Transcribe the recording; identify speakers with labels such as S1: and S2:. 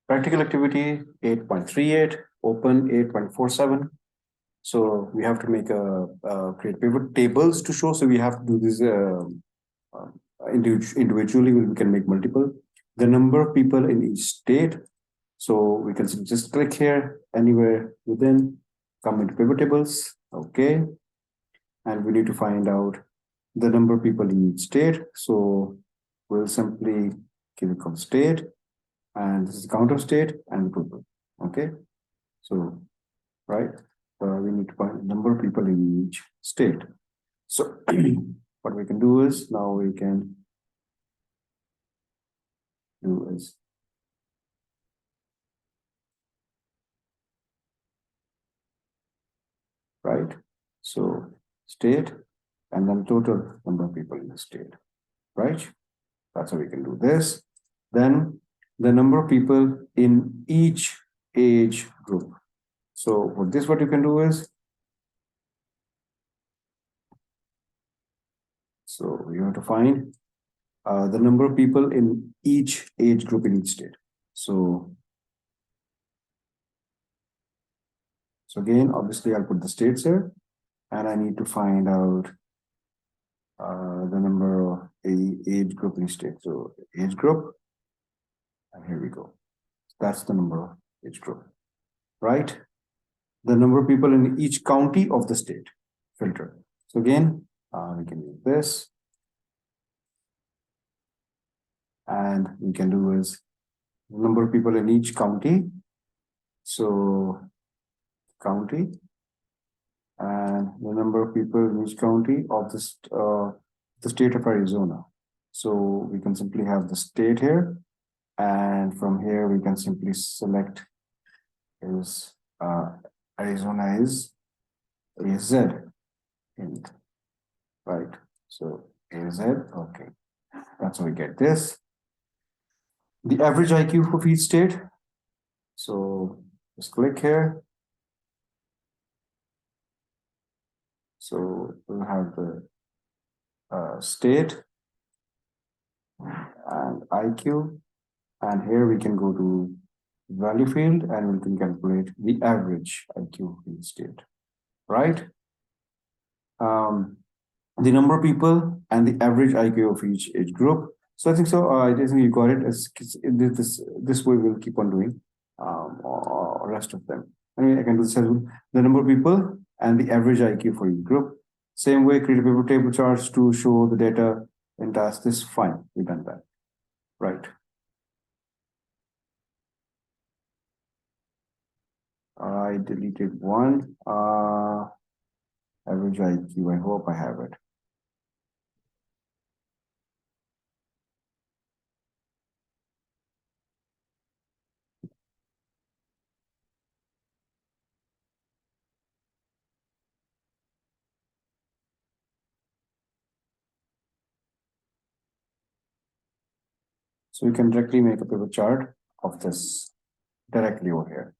S1: Practical activity 8.38, open 8.47. So we have to make create pivot tables to show. So we have to do this individually. We can make multiple. The number of people in each state. So we can just click here anywhere within, come into pivot tables. Okay. And we need to find out the number of people in each state. So we'll simply give it called state, and this is the counter state and people. Okay. So, right. We need to find the number of people in each state. So what we can do is now we can do is right. So state and then total number of people in the state, right? That's how we can do this. Then the number of people in each age group. So for this, what you can do is, so you have to find the number of people in each age group in each state. So again, obviously I'll put the states here, and I need to find out the number of age group in each state. So age group, and here we go. That's the number of age group, right? The number of people in each county of the state, filter. So again, we can use this. And we can do is the number of people in each county. So county, and the number of people in each county of this the state of Arizona. So we can simply have the state here, and from here we can simply select is Arizona is AZ, right? So AZ, okay. That's how we get this. The average IQ for each state. So just click here. So we'll have the state and IQ, and here we can go to value field and we can calculate the average IQ in each state, right? The number of people and the average IQ of each age group. So I think so. I think you got it. This way we'll keep on doing or rest of them. Anyway, I can do this as well. The number of people and the average IQ for each group. Same way, create a pivot table charts to show the data in task. This fine. We've done that. Right. I deleted one. Average IQ. I hope I have it. So we can directly make a pivot chart of this directly over here.